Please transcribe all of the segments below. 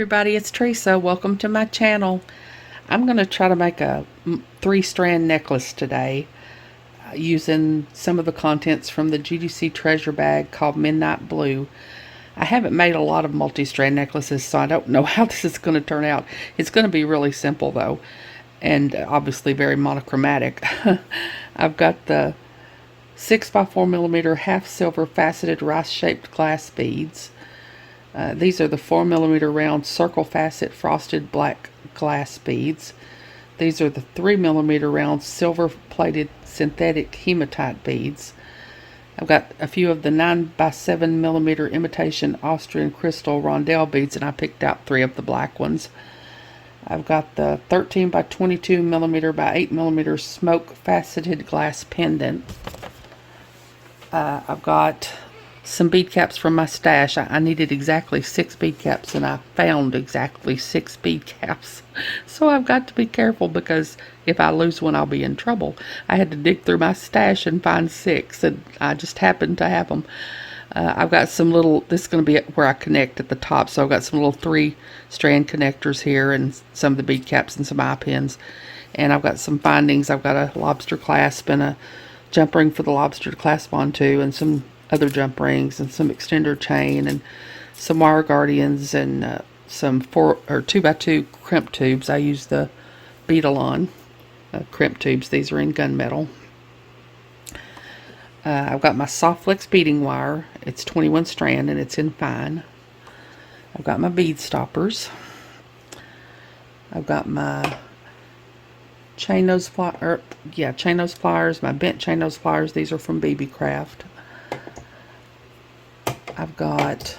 everybody, it's Teresa. Welcome to my channel. I'm going to try to make a 3-strand necklace today using some of the contents from the GGC treasure bag called Midnight Blue. I haven't made a lot of multi-strand necklaces, so I don't know how this is going to turn out. It's going to be really simple though, and obviously very monochromatic. I've got the 6x4mm half silver faceted rice-shaped glass beads. These are the 4mm round circle facet frosted black glass beads. These are the 3mm round silver plated synthetic hematite beads. I've got a few of the 9x7mm imitation Austrian crystal rondelle beads, and I picked out 3 of the black ones. I've got the 13x22mm by 8mm smoke faceted glass pendant. I've got some bead caps from my stash. I needed exactly 6 bead caps, and I found exactly 6 bead caps. So I've got to be careful, because if I lose one, I'll be in trouble. I had to dig through my stash and find 6, and I just happened to have them. I've got some little, this is going to be where I connect at the top, so I've got some little 3-strand connectors here, and some of the bead caps and some eye pins. And I've got some findings. I've got a lobster clasp and a jump ring for the lobster to clasp onto, and some other jump rings, and some extender chain, and some wire guardians, and some 2x2 crimp tubes. I use the Beadalon crimp tubes. These are in gunmetal. I've got my soft flex beading wire. It's 21 strand and it's in fine. I've got my bead stoppers. I've got my chain nose pliers, my bent chain nose pliers. These are from BB Craft. I've got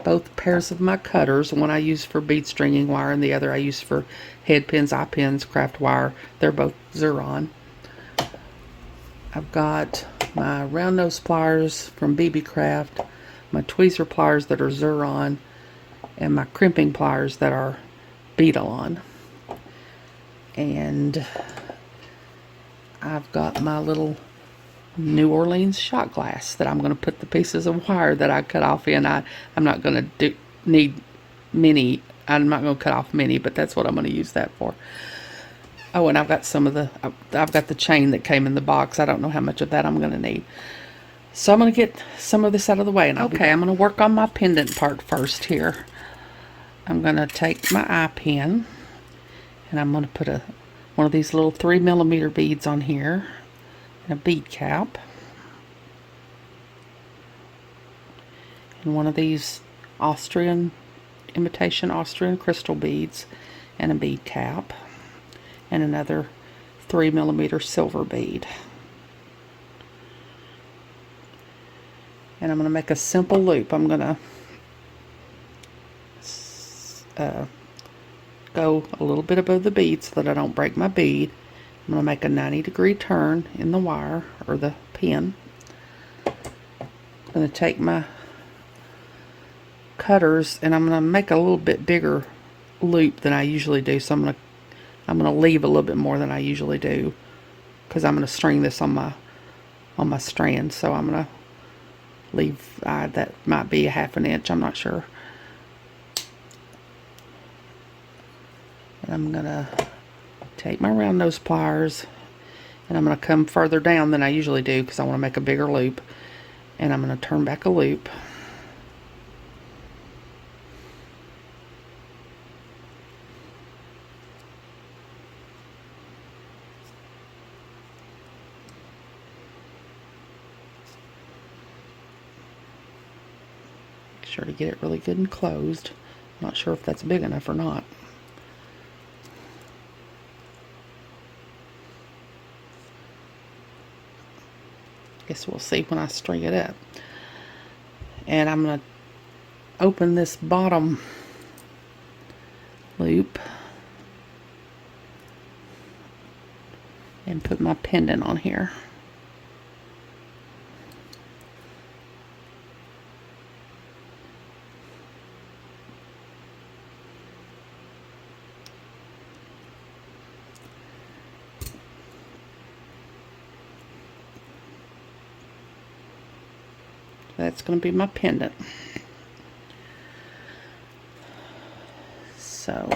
both pairs of my cutters. One I use for bead stringing wire, and the other I use for head pins, eye pins, craft wire. They're both Xuron. I've got my round nose pliers from BB Craft, my tweezer pliers that are Xuron, and my crimping pliers that are Beadalon. And I've got my little New Orleans shot glass that I'm going to put the pieces of wire that I cut off in. I'm not going to need many. I'm not going to cut off many, but that's what I'm going to use that for. Oh, and I've got I've got the chain that came in the box. I don't know how much of that I'm going to need. So I'm going to get some of this out of the way. And I'm going to work on my pendant part first here. I'm going to take my eye pin, and I'm going to put one of these little 3mm beads on here, and a bead cap, and one of these imitation Austrian crystal beads, and a bead cap, and another 3mm silver bead. And I'm going to make a simple loop. I'm going to go a little bit above the bead so that I don't break my bead. I'm going to make a 90-degree turn in the wire, or the pin. I'm going to take my cutters, and I'm going to make a little bit bigger loop than I usually do. So I'm going to leave a little bit more than I usually do, because I'm going to string this on my strand. So I'm going to leave that might be a 1/2 inch. I'm not sure. And I'm going to take my round nose pliers, and I'm going to come further down than I usually do, because I want to make a bigger loop. And I'm going to turn back a loop. Make sure to get it really good and closed. I'm not sure if that's big enough or not. Guess we'll see when I string it up. And I'm going to open this bottom loop and put my pendant on here. That's going to be my pendant. So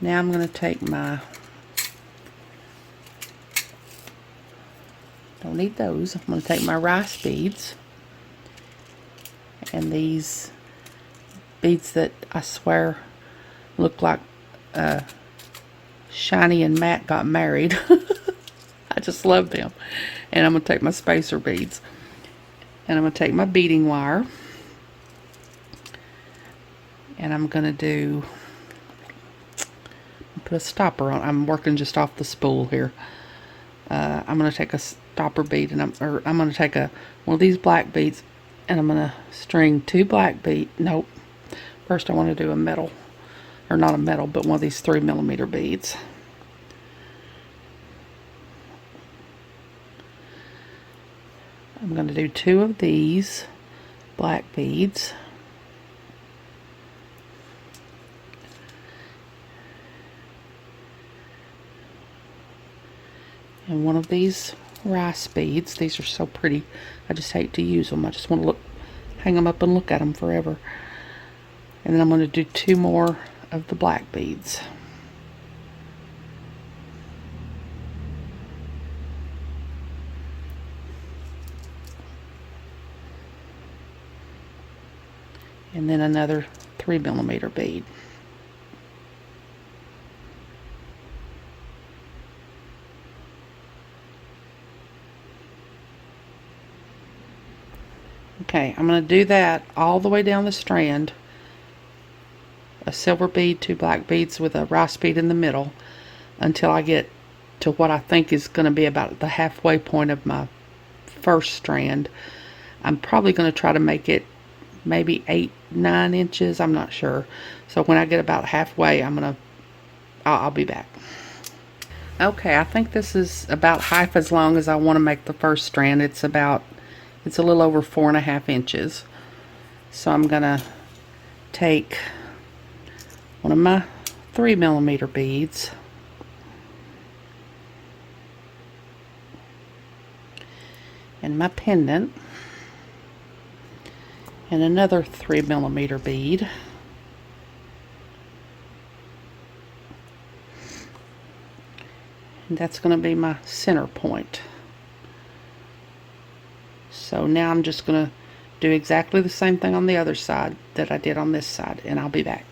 now I'm going to take my, don't need those, I'm going to take my rice beads, and these beads that I swear look like Shiny and Matt got married. I just love them. And I'm going to take my spacer beads, and I'm going to take my beading wire, and I'm going to put a stopper on. I'm working just off the spool here. I'm going to take a stopper bead, and I'm going to take one of these black beads, and I'm going to string 2 black beads. Nope. First I want to do a metal, or not a metal, but one of these 3mm beads. I'm going to do 2 of these black beads. And one of these rice beads. These are so pretty. I just hate to use them. I just want to hang them up and look at them forever. And then I'm going to do 2 more of the black beads. And then another 3mm bead. Okay, I'm going to do that all the way down the strand. A silver bead, 2 black beads with a rice bead in the middle, until I get to what I think is going to be about the halfway point of my first strand. I'm probably going to try to make it maybe 8-9 inches. I'm not sure. So when I get about halfway, I'll be back. Okay, I think this is about half as long as I want to make the first strand. It's a little over 4.5 inches. So I'm gonna take one of my 3mm beads, and my pendant, and another 3mm bead, and that's going to be my center point. So now I'm just going to do exactly the same thing on the other side that I did on this side, and I'll be back.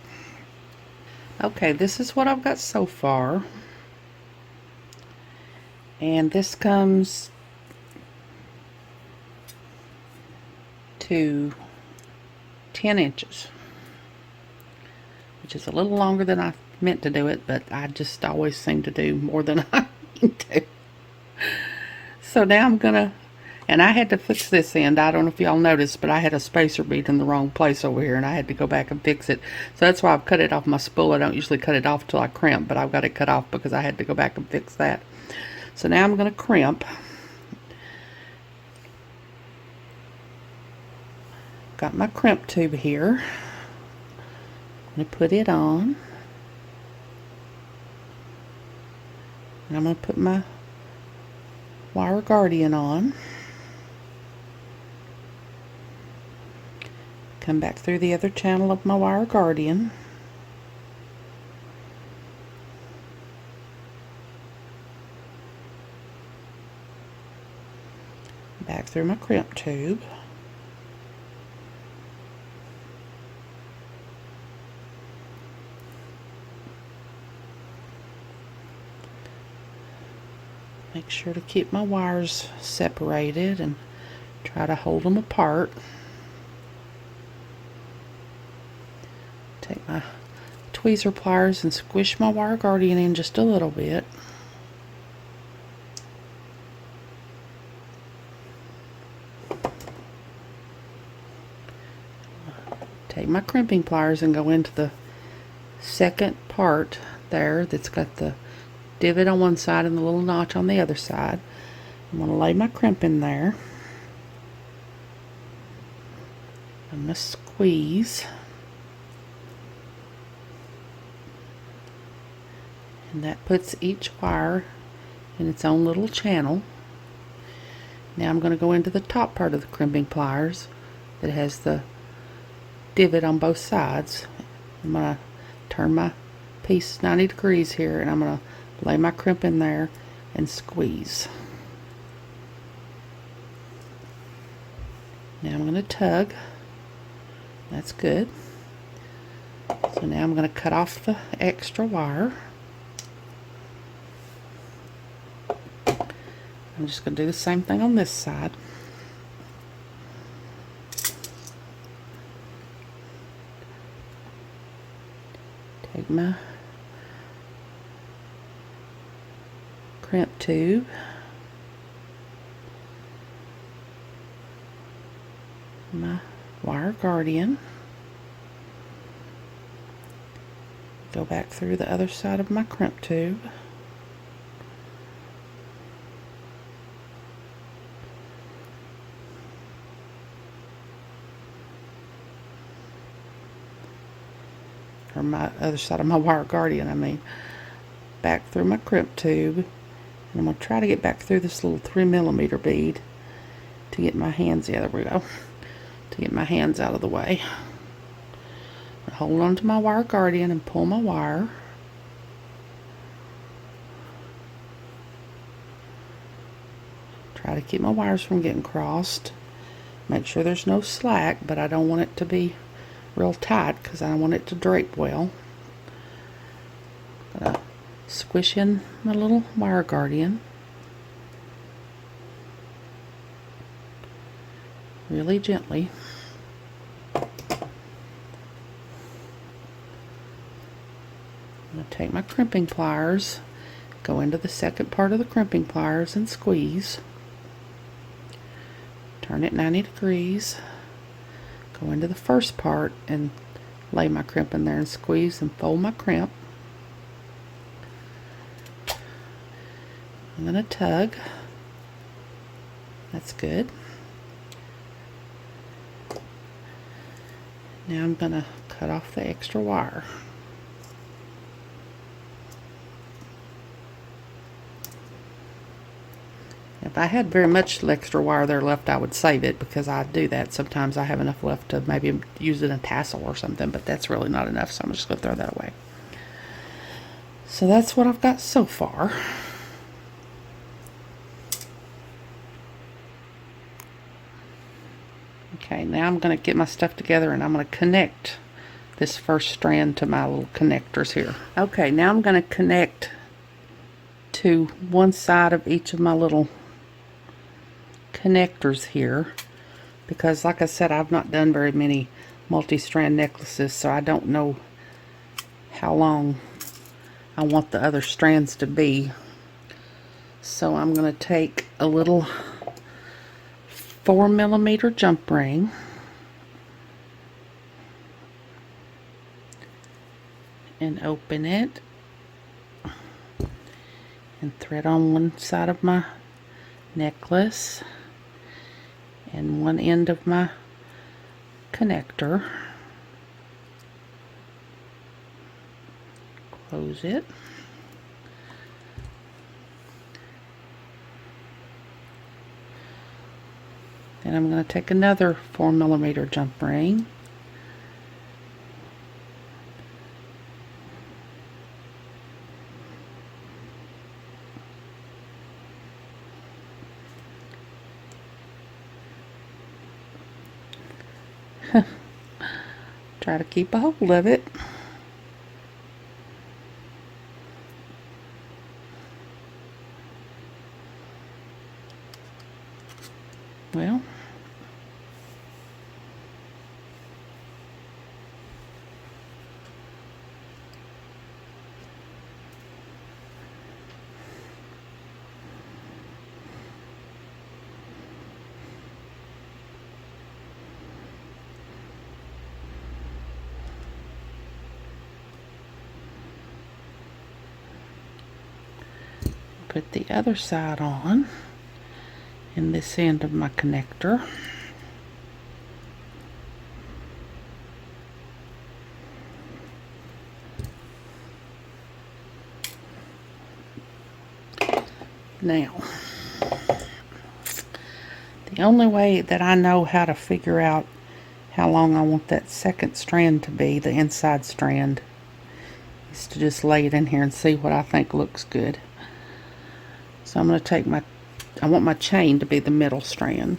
Okay, this is what I've got so far, and this comes to 10 inches, which is a little longer than I meant to do it, but I just always seem to do more than I mean to. So now I'm gonna, and I had to fix this end. I don't know if y'all noticed, but I had a spacer bead in the wrong place over here, and I had to go back and fix it. So that's why I've cut it off my spool. I don't usually cut it off till I crimp, but I've got it cut off because I had to go back and fix that. So now I'm going to crimp. Got my crimp tube here. I'm going to put it on. And I'm going to put my wire guardian on. Come back through the other channel of my wire guardian. Back through my crimp tube. Make sure to keep my wires separated and try to hold them apart. Take my tweezer pliers and squish my wire guardian in just a little bit. Take my crimping pliers and go into the second part there that's got the divot on one side and the little notch on the other side. I'm going to lay my crimp in there. I'm going to squeeze. And that puts each wire in its own little channel. Now I'm going to go into the top part of the crimping pliers that has the divot on both sides. I'm going to turn my piece 90 degrees here, and I'm going to lay my crimp in there and squeeze. Now I'm going to tug. That's good. So now I'm going to cut off the extra wire. I'm just going to do the same thing on this side. Take my crimp tube, my wire guardian, go back through the other side of my crimp tube, or my other side of my wire guardian, I mean, back through my crimp tube, and I'm going to try to get back through this little 3mm bead to get my hands, yeah, there we go, to get my hands out of the way. Hold on to my wire guardian and pull my wire. Try to keep my wires from getting crossed. Make sure there's no slack, but I don't want it to be real tight because I want it to drape well. Gonna squish in my little wire guardian really gently. I'm going to take my crimping pliers, go into the second part of the crimping pliers and squeeze. Turn it 90 degrees. Go into the first part and lay my crimp in there and squeeze and fold my crimp. I'm going to tug. That's good. Now I'm going to cut off the extra wire. If I had very much extra wire there left, I would save it because I do that. Sometimes I have enough left to maybe use it in a tassel or something, but that's really not enough, so I'm just going to throw that away. So that's what I've got so far. Okay, now I'm going to get my stuff together and I'm going to connect this first strand to my little connectors here. Okay, now I'm going to connect to one side of each of my little connectors here because, like I said, I've not done very many multi-strand necklaces, so I don't know how long I want the other strands to be. So I'm going to take a little 4mm jump ring and open it and thread on one side of my necklace and one end of my connector. Close it. Then I'm going to take another 4mm jump ring try to keep a hold of it. Well, put the other side on in this end of my connector. Now, the only way that I know how to figure out how long I want that second strand to be, the inside strand, is to just lay it in here and see what I think looks good. So I'm going to take I want my chain to be the middle strand.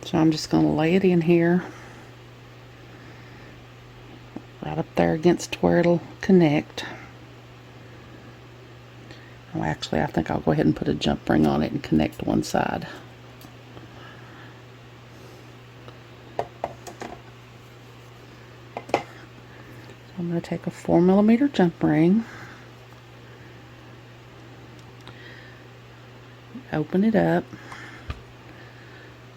So I'm just going to lay it in here, right up there against where it'll connect. Oh, actually, I think I'll go ahead and put a jump ring on it and connect one side. So I'm going to take a 4mm jump ring, open it up,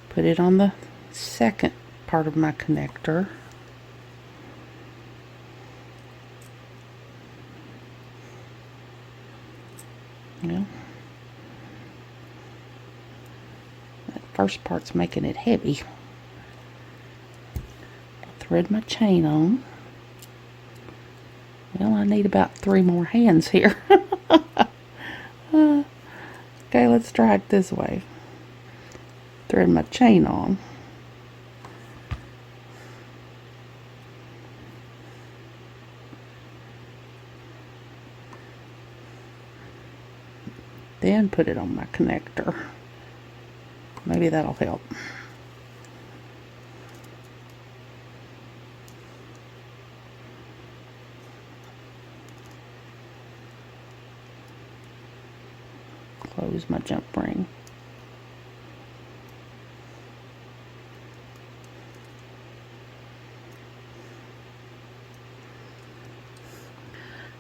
put it on the second part of my connector. Well, that first part's making it heavy. Thread my chain on. Well, I need about 3 more hands here. Okay, let's try it this way. Thread my chain on. Then put it on my connector. Maybe that'll help. Close my jump ring.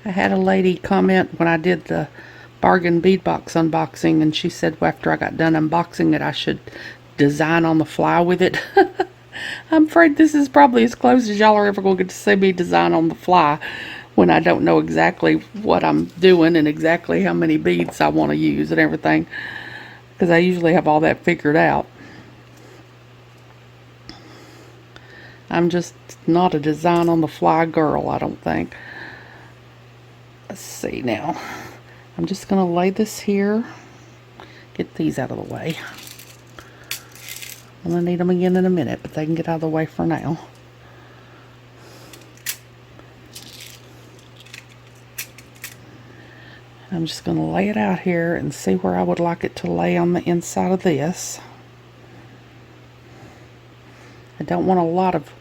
I had a lady comment when I did the bargain bead box unboxing, and she said after I got done unboxing it I should design on the fly with it. I'm afraid this is probably as close as y'all are ever going to get to see me design on the fly when I don't know exactly what I'm doing and exactly how many beads I want to use and everything, because I usually have all that figured out. I'm just not a design on the fly girl, I don't think. Let's see now. I'm just going to lay this here, get these out of the way. I'm going to need them again in a minute, but they can get out of the way for now. I'm just going to lay it out here and see where I would like it to lay on the inside of this. I don't want a lot of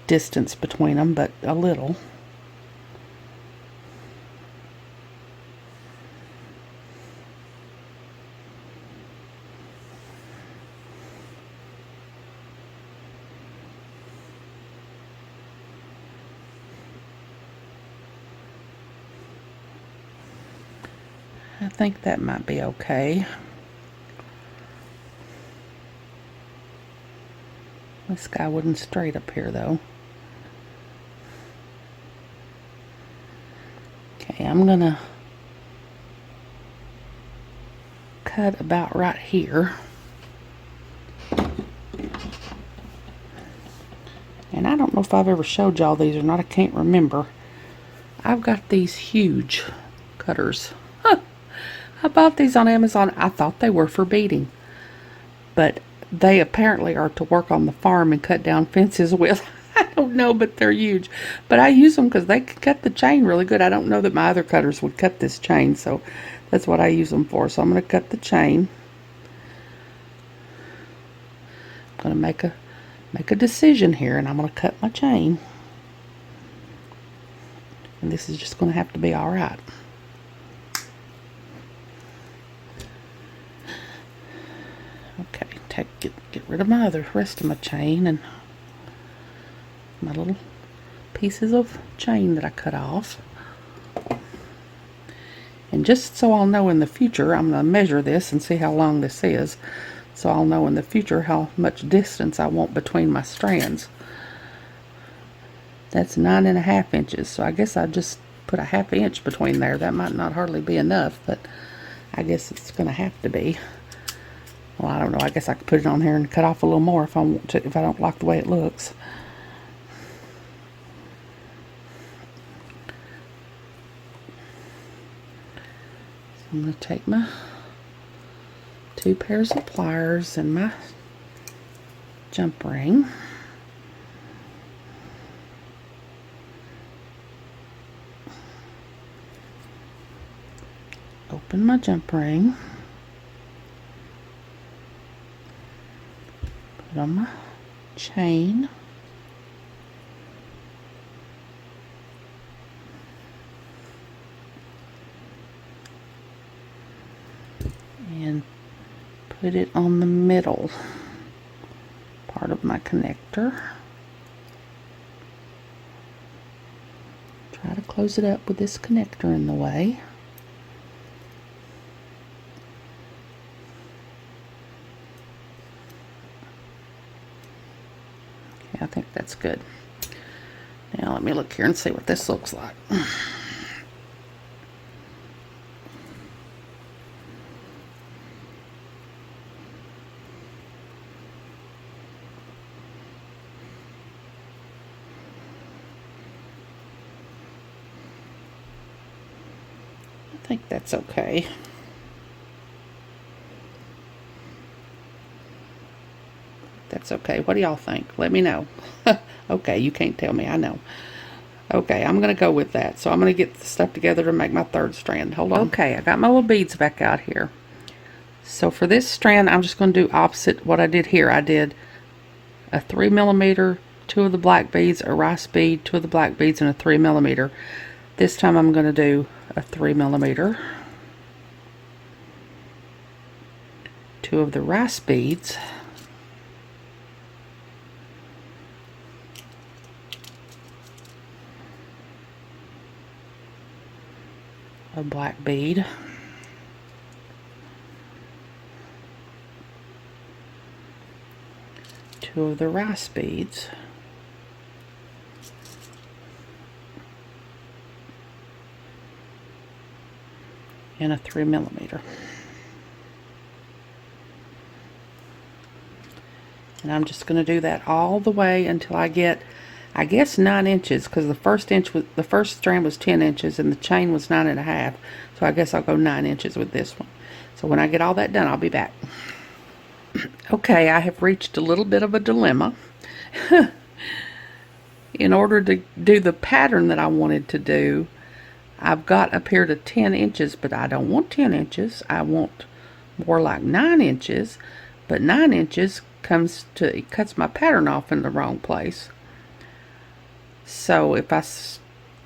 distance between them, but a little. I think that might be okay. This guy wasn't straight up here though. Okay, I'm gonna cut about right here. And I don't know if I've ever showed y'all these or not, I can't remember. I've got these huge cutters. I bought these on Amazon. I thought they were for beading, but they apparently are to work on the farm and cut down fences with. I don't know, but they're huge. But I use them because they cut the chain really good. I don't know that my other cutters would cut this chain, so that's what I use them for. So I'm going to cut the chain. I'm going to make a decision here, and I'm going to cut my chain. And this is just going to have to be all right. Okay, get rid of my rest of my chain and my little pieces of chain that I cut off. And just so I'll know in the future, I'm going to measure this and see how long this is, so I'll know in the future how much distance I want between my strands. That's 9.5 inches, so I guess I just put a 1/2 inch between there. That might not hardly be enough, but I guess it's going to have to be. Well, I don't know. I guess I could put it on here and cut off a little more if I want to, if I don't like the way it looks. So I'm going to take my 2 pairs of pliers and my jump ring. Open my jump ring. Put on my chain. And put it on the middle part of my connector. Try to close it up with this connector in the way. Okay, I think that's good. Now let me look here and see what this looks like. I think that's okay. That's okay. What do y'all think? Let me know. Okay, you can't tell me. I know. Okay, I'm going to go with that. So I'm going to get the stuff together to make my third strand. Hold on. Okay, I got my little beads back out here. So for this strand, I'm just going to do opposite what I did here. I did a 3mm, 2 of the black beads, a rice bead, 2 of the black beads, and a 3mm. This time I'm going to do a 3mm, 2 of the rice beads, a black bead, two of the rice beads, and a 3mm. And I'm just going to do that all the way until I get, I guess, 9 inches, because the first strand was 10 inches and the chain was 9.5. So I guess I'll go 9 inches with this one. So when I get all that done, I'll be back. Okay, I have reached a little bit of a dilemma. In order to do the pattern that I wanted to do, I've got up here to 10 inches, but I don't want 10 inches. I want more like 9 inches, but 9 inches it cuts my pattern off in the wrong place. So if I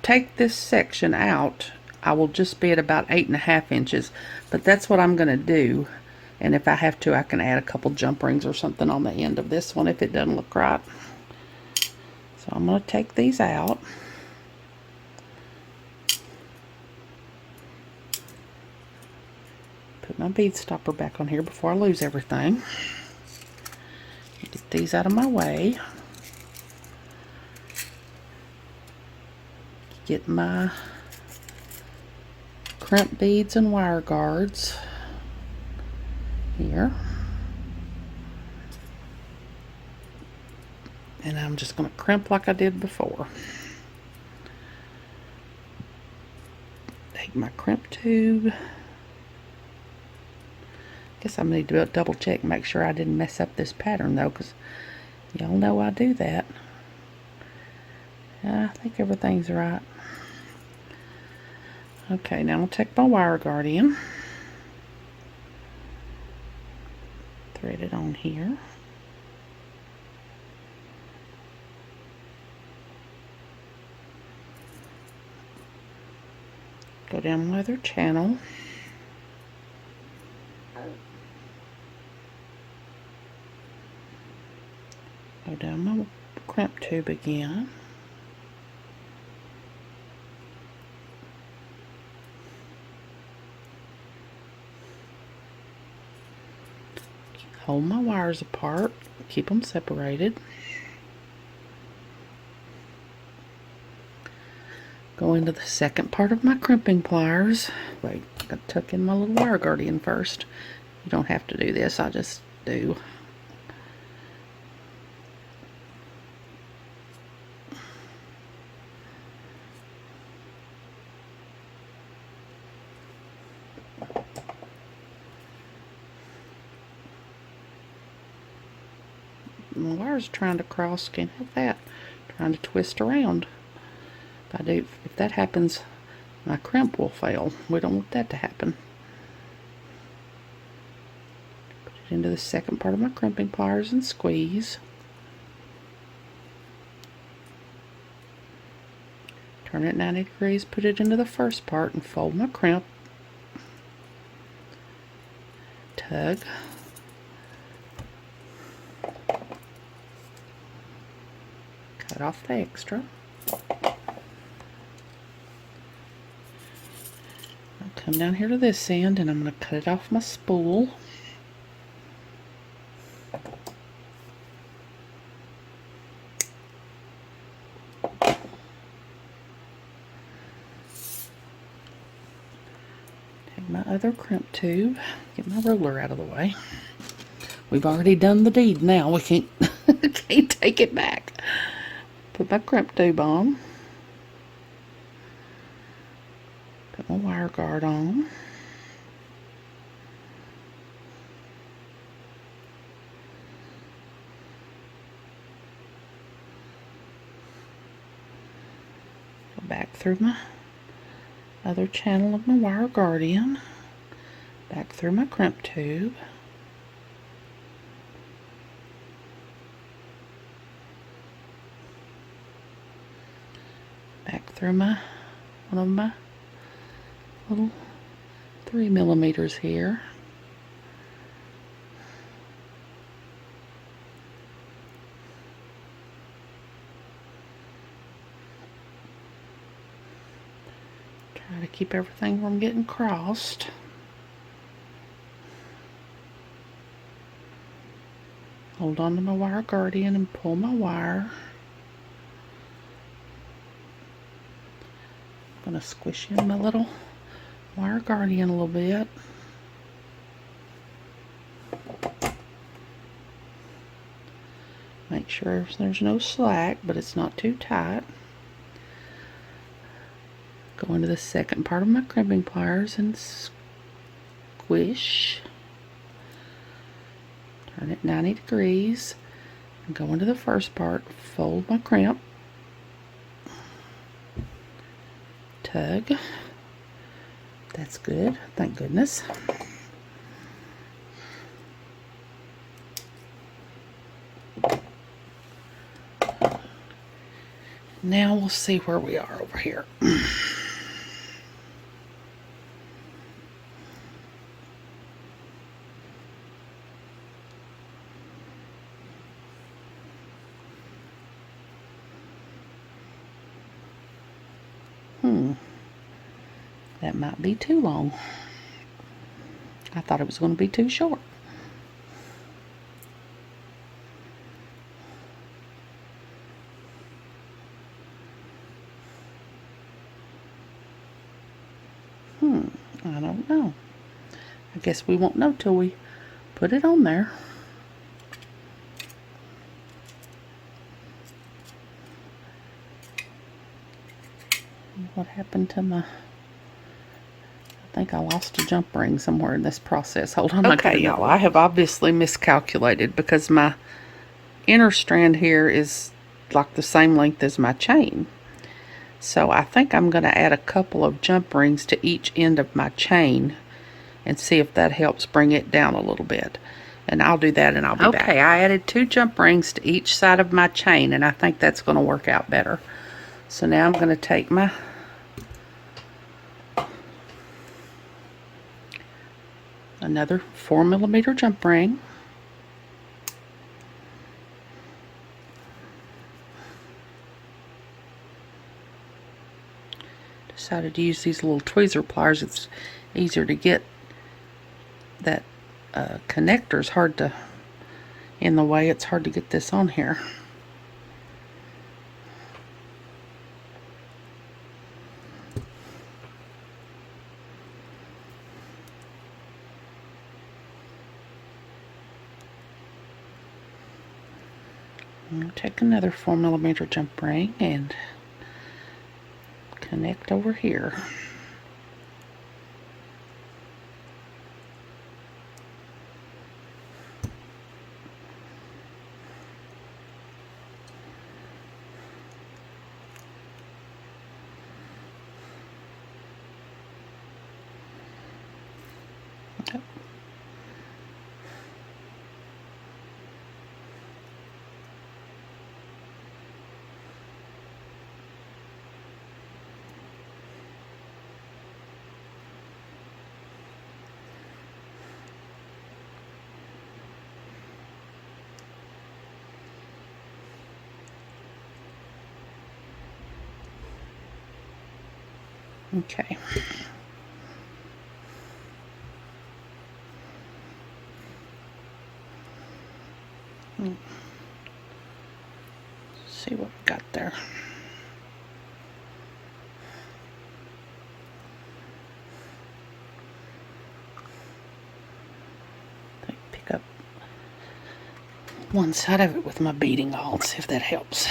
take this section out, I will just be at about 8.5 inches, but that's what I'm going to do. And if I have to, I can add a couple jump rings or something on the end of this one if it doesn't look right. So I'm going to take these out. Put my bead stopper back on here before I lose everything. Get these out of my way. Get my crimp beads and wire guards here. And I'm just going to crimp like I did before. Take my crimp tube. Guess I need to double check and make sure I didn't mess up this pattern though, because y'all know I do that. I think everything's right. Okay, now I'll take my wire guard in. Thread it on here. Go down my other channel. Go down my crimp tube again. Hold my wires apart, keep them separated. Go into the second part of my crimping pliers. Wait, I gotta tuck in my little wire guardian first. You don't have to do this, I just do. My wire's trying to cross. Can't have that. Trying to twist around. If that happens, my crimp will fail. We don't want that to happen. Put it into the second part of my crimping pliers and squeeze. Turn it 90 degrees, put it into the first part and fold my crimp. Tug. Cut off the extra. I'll come down here to this end and I'm going to cut it off my spool. Take my other crimp tube, get my ruler out of the way. We've already done the deed now, we can't, can't take it back. Put my crimp tube on. Put my wire guard on. Go back through my other channel of my wire guardian. Back through my crimp tube. Back through one of my little 3mm here. Try to keep everything from getting crossed. Hold on to my wire guardian and pull my wire. I'm going to squish in my little wire guardian a little bit. Make sure there's no slack, but it's not too tight. Go into the second part of my crimping pliers and squish. Turn it 90 degrees. And go into the first part, fold my crimp. Tug. That's good, thank goodness. Now we'll see where we are over here. That might be too long. I thought it was going to be too short. I don't know. I guess we won't know till we put it on there. What happened to my... I think I lost a jump ring somewhere in this process. Hold on. Okay, y'all, I have obviously miscalculated because my inner strand here is like the same length as my chain. So I think I'm going to add a couple of jump rings to each end of my chain and see if that helps bring it down a little bit. And I'll do that and I'll be back. Okay, I added 2 jump rings to each side of my chain and I think that's going to work out better. So now I'm going to take my another 4mm jump ring. Decided to use these little tweezer pliers. It's easier to get that connector's hard to, in the way, it's hard to get this on here. I'll take another 4mm jump ring and connect over here. Okay. See what we got there. Pick up one side of it with my beading awl, see if that helps.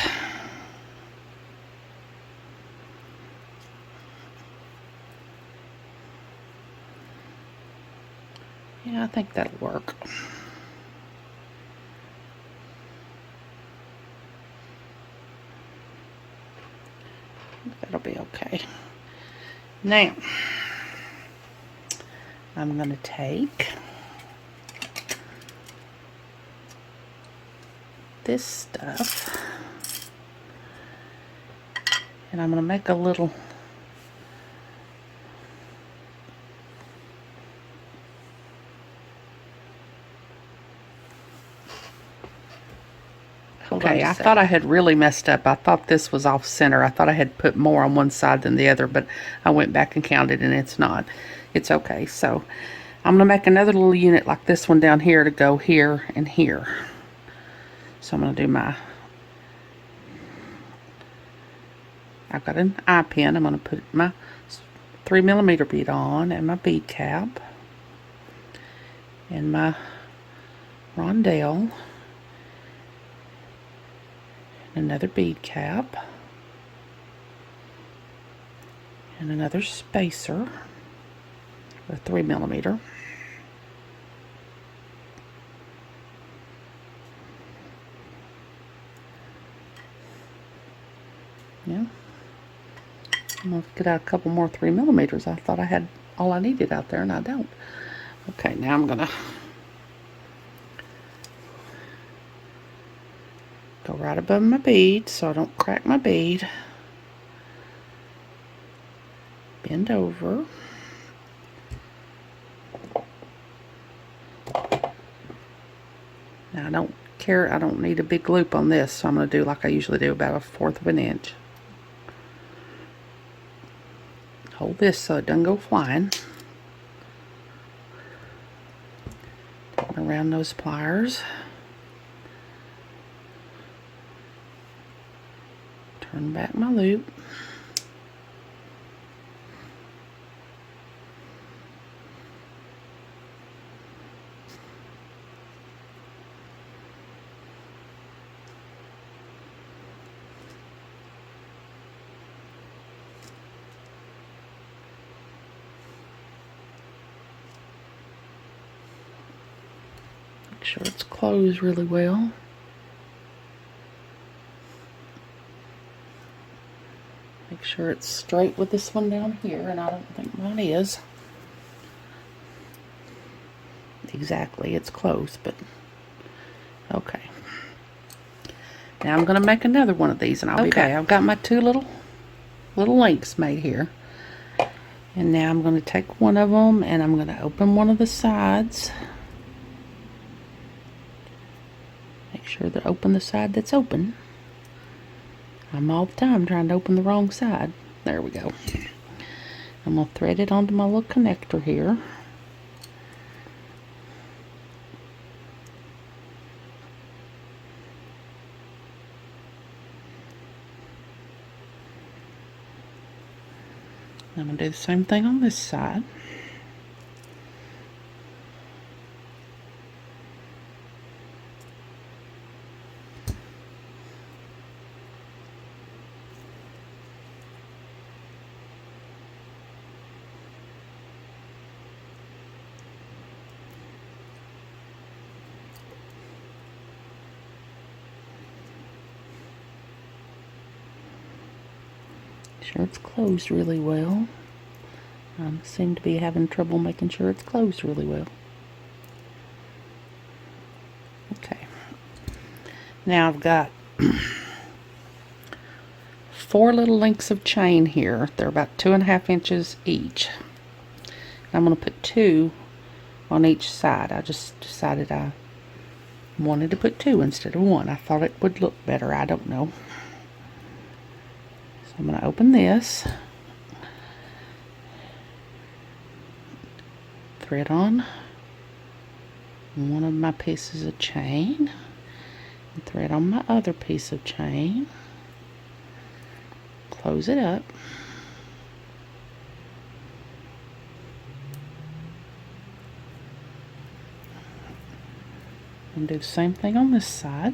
Yeah, I think that'll work. That'll be okay. Now, I'm going to take this stuff and I'm going to make a little okay, I thought I had really messed up. I thought this was off center. I thought I had put more on one side than the other, but I went back and counted and it's not. It's okay. So I'm going to make another little unit like this one down here to go here and here. So I'm going to do I've got an eye pin. I'm going to put my 3mm bead on and my bead cap and my rondelle. Another bead cap and another spacer with 3mm. Yeah, I'm gonna get out a couple more 3mm. I thought I had all I needed out there and I don't. Okay, now I'm gonna go right above my bead so I don't crack my bead. Bend over. Now I don't care, I don't need a big loop on this, so I'm going to do like I usually do, about 1/4 of an inch. Hold this so it doesn't go flying. Turn around those pliers. Turn back my loop. Make sure it's closed really well. Make sure it's straight with this one down here, and I don't think mine is. Exactly, it's close, but okay. Now I'm going to make another one of these, and I'll be back. I've got my two little links made here, and now I'm going to take one of them and I'm going to open one of the sides. Make sure to open the side that's open. I'm all the time trying to open the wrong side. There we go. I'm going to thread it onto my little connector here. I'm going to do the same thing on this side. Sure it's closed really well. I seem to be having trouble making sure it's closed really well. Okay. Now I've got 4 little links of chain here. They're about 2.5 inches each. I'm going to put 2 on each side. I just decided I wanted to put 2 instead of 1. I thought it would look better. I don't know. So I'm going to open this. Thread on one of my pieces of chain. And thread on my other piece of chain. Close it up. And do the same thing on this side.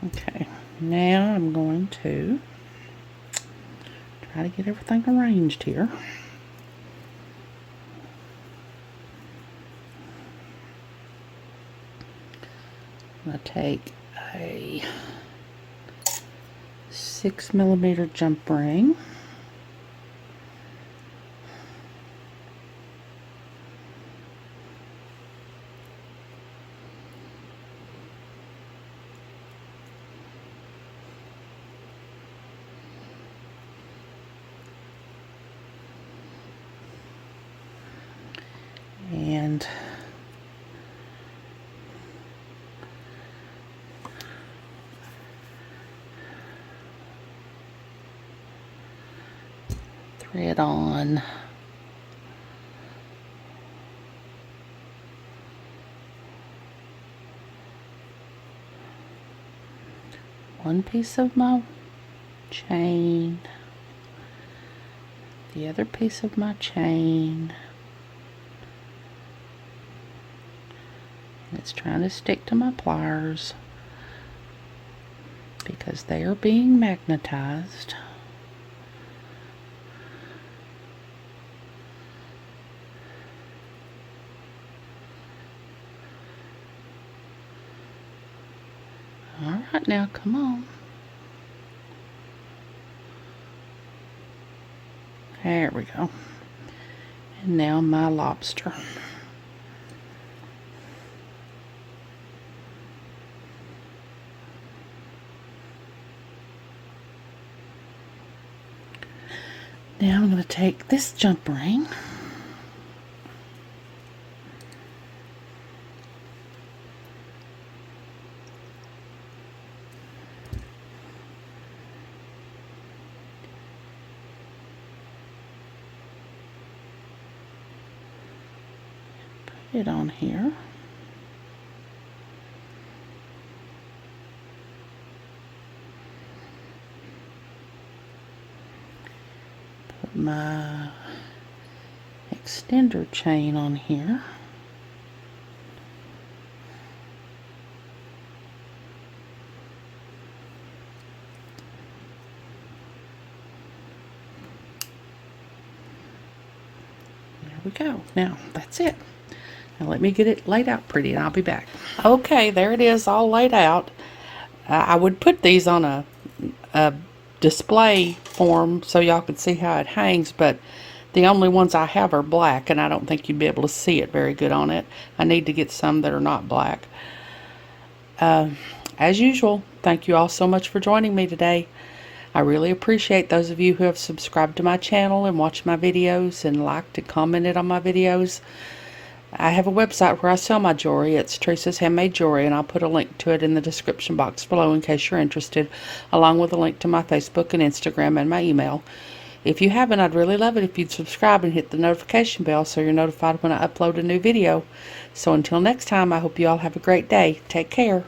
Okay, now I'm going to try to get everything arranged here. I'm going to take a 6mm jump ring. And thread on one piece of my chain, the other piece of my chain. It's trying to stick to my pliers because they are being magnetized. Alright, now come on. There we go. And now my lobster. Now I'm going to take this jump ring put it on here. Put my extender chain on here. There we go. Now that's it. Now let me get it laid out pretty and I'll be back. Okay, there it is all laid out. I would put these on a display form so y'all could see how it hangs, but the only ones I have are black and I don't think you'd be able to see it very good on it. I need to get some that are not black. As usual, thank you all so much for joining me today. I really appreciate those of you who have subscribed to my channel and watched my videos and liked and commented on my videos. I have a website where I sell my jewelry. It's Teresa's Handmade Jewelry, and I'll put a link to it in the description box below in case you're interested, along with a link to my Facebook and Instagram and my email. If you haven't, I'd really love it if you'd subscribe and hit the notification bell so you're notified when I upload a new video. So until next time, I hope you all have a great day. Take care.